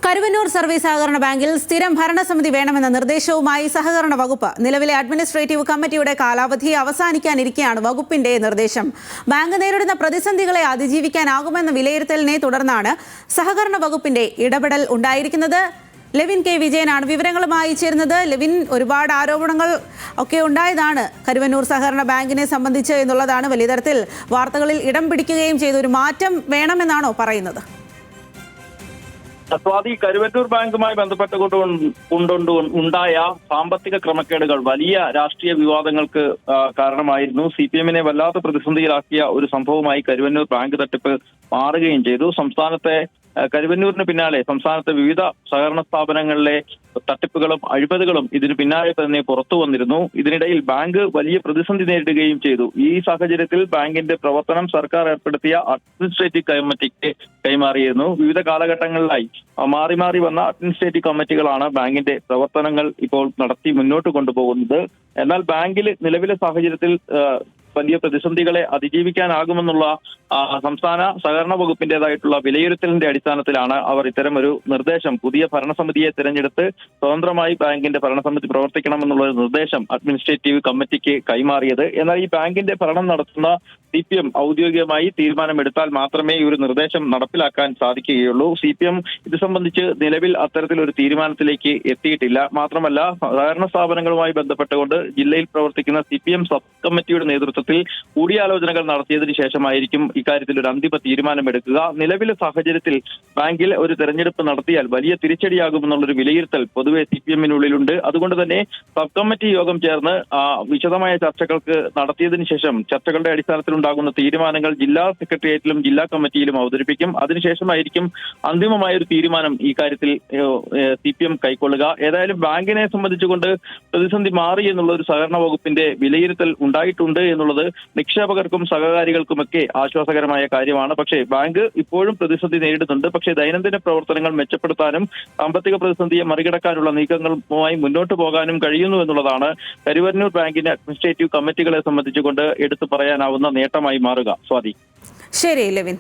Karuvannur service സഹകരണ ബാങ്കിൽ സ്ഥിരം ഭരണസമിതി വേണമെന്ന നിർദ്ദേശവുമായി സഹകരണ വകുപ്പ്. നിലവിലെ അഡ്മിനിസ്ട്രേറ്റീവ് കമ്മിറ്റിയുടെ കാലാവധി അവസാനിക്കാനിരിക്കെയാണ് വകുപ്പിന്റെ നിർദ്ദേശം. ബാങ്ക് നേരിടുന്ന പ്രതിസന്ധികളെ അതിജീവിക്കാനാകുമെന്ന വിലയിരുത്തലിനെ തുടർന്നാണ് സഹകരണ വകുപ്പിന്റെ ഇടപെടൽ ഉണ്ടായിരിക്കുന്നത്. ലെവിൻ കെ വിജയനാണ് വിവരങ്ങളുമായി ചേരുന്നത്. ലെവിൻ, ഒരുപാട് ആരോപണങ്ങൾ ഒക്കെ ഉണ്ടായതാണ് കരുവന്നൂർ സഹകരണ ബാങ്കിനെ സംബന്ധിച്ച് എന്നുള്ളതാണ് വലിയ തരത്തിൽ വാർത്തകളിൽ ഇടം പിടിക്കുകയും ചെയ്ത ഒരു മാറ്റം വേണമെന്നാണോ പറയുന്നത്? സ്വാതി, കരുവന്നൂർ ബാങ്കുമായി ഉണ്ടായ സാമ്പത്തിക ക്രമക്കേടുകൾ വലിയ രാഷ്ട്രീയ വിവാദങ്ങൾക്ക് കാരണമായിരുന്നു. CPM-നെ വല്ലാത്ത പ്രതിസന്ധിയിലാക്കിയ ഒരു സംഭവമായി കരുവന്നൂർ ബാങ്ക് തട്ടിപ്പ് മാറുകയും ചെയ്തു. കരുവന്നൂരിന് പിന്നാലെ സംസ്ഥാനത്തെ വിവിധ സഹകരണ സ്ഥാപനങ്ങളിലെ തട്ടിപ്പുകളും അഴിമതികളും ഇതിന് പിന്നാലെ തന്നെ പുറത്തു വന്നിരുന്നു. ഇതിനിടയിൽ ബാങ്ക് വലിയ പ്രതിസന്ധി നേരിടുകയും ചെയ്തു. ഈ സാഹചര്യത്തിൽ ബാങ്കിന്റെ പ്രവർത്തനം സർക്കാർ ഏർപ്പെടുത്തിയ അഡ്മിനിസ്ട്രേറ്റീവ് കമ്മിറ്റിക്ക് കൈമാറിയിരുന്നു. വിവിധ കാലഘട്ടങ്ങളിലായി മാറി മാറി വന്ന അഡ്മിനിസ്ട്രേറ്റീവ് കമ്മിറ്റികളാണ് ബാങ്കിന്റെ പ്രവർത്തനങ്ങൾ ഇപ്പോൾ നടത്തി മുന്നോട്ട് കൊണ്ടുപോകുന്നത്. എന്നാൽ ബാങ്കിൽ നിലവിലെ സാഹചര്യത്തിൽ വലിയ പ്രതിസന്ധികളെ അതിജീവിക്കാനാകുമെന്നുള്ള സംസ്ഥാന സഹകരണ വകുപ്പിന്റേതായിട്ടുള്ള വിലയിരുത്തലിന്റെ അടിസ്ഥാനത്തിലാണ് അവർ ഇത്തരമൊരു നിർദ്ദേശം, പുതിയ ഭരണസമിതിയെ തിരഞ്ഞെടുത്ത് സ്വതന്ത്രമായി ബാങ്കിന്റെ ഭരണസമിതി പ്രവർത്തിക്കണമെന്നുള്ള ഒരു നിർദ്ദേശം അഡ്മിനിസ്ട്രേറ്റീവ് കമ്മിറ്റിക്ക് കൈമാറിയത്. എന്നാൽ ഈ ബാങ്കിന്റെ ഭരണം നടത്തുന്ന CPM ഔദ്യോഗികമായി തീരുമാനമെടുത്താൽ മാത്രമേ ഈ ഒരു നിർദ്ദേശം നടപ്പിലാക്കാൻ സാധിക്കുകയുള്ളൂ. CPM ഇത് സംബന്ധിച്ച് നിലവിൽ അത്തരത്തിലൊരു തീരുമാനത്തിലേക്ക് എത്തിയിട്ടില്ല. മാത്രമല്ല, സഹകരണ സ്ഥാപനങ്ങളുമായി ബന്ധപ്പെട്ടുകൊണ്ട് ജില്ലയിൽ പ്രവർത്തിക്കുന്ന CPM സബ് കമ്മിറ്റിയുടെ നേതൃത്വത്തിൽ കൂടിയാലോചനകൾ നടത്തിയതിനു ശേഷമായിരിക്കും ഇക്കാര്യത്തിൽ ഒരു അന്തിമ തീരുമാനമെടുക്കുക. നിലവിലെ സാഹചര്യത്തിൽ ബാങ്കിൽ ഒരു തെരഞ്ഞെടുപ്പ് നടത്തിയാൽ വലിയ തിരിച്ചടിയാകുമെന്നുള്ളൊരു വിലയിരുത്തൽ പൊതുവെ CPM-നുള്ളിലുണ്ട്. അതുകൊണ്ട് തന്നെ സബ് കമ്മിറ്റി യോഗം ചേർന്ന് വിശദമായ ചർച്ചകൾക്ക് നടത്തിയതിനു ശേഷം ചർച്ചകളുടെ അടിസ്ഥാനത്തിൽ ഉണ്ടാകുന്ന തീരുമാനങ്ങൾ ജില്ലാ സെക്രട്ടേറിയറ്റിലും ജില്ലാ കമ്മിറ്റിയിലും അവതരിപ്പിക്കും. അതിനുശേഷമായിരിക്കും അന്തിമമായ ഒരു തീരുമാനം ഈ കാര്യത്തിൽ CPM കൈക്കൊള്ളുക. ഏതായാലും ബാങ്കിനെ സംബന്ധിച്ചുകൊണ്ട് പ്രതിസന്ധി മാറി എന്നുള്ള ഒരു സഹകരണ വകുപ്പിന്റെ വിലയിരുത്തൽ ഉണ്ടായിട്ടുണ്ട് എന്നുള്ളത് നിക്ഷേപകർക്കും സഹകാരികൾക്കുമൊക്കെ ആശ്വാസകരമായ കാര്യമാണ്. പക്ഷേ ബാങ്ക് ഇപ്പോഴും പ്രതിസന്ധി നേരിടുന്നുണ്ട്. പക്ഷേ ദൈനംദിന പ്രവർത്തനങ്ങൾ മെച്ചപ്പെടുത്താനും സാമ്പത്തിക പ്രതിസന്ധിയെ മറികടക്കാനുള്ള നീക്കങ്ങളുമായി മുന്നോട്ട് പോകാനും കഴിയുന്നു എന്നുള്ളതാണ് കരുവന്നൂർ ബാങ്കിന്റെ അഡ്മിനിസ്ട്രേറ്റീവ് കമ്മിറ്റികളെ സംബന്ധിച്ചുകൊണ്ട് എടുത്തു പറയാനാവുന്ന നേട്ടമായി മാറുക. സ്വാതി. ശരി ലെവിൻ.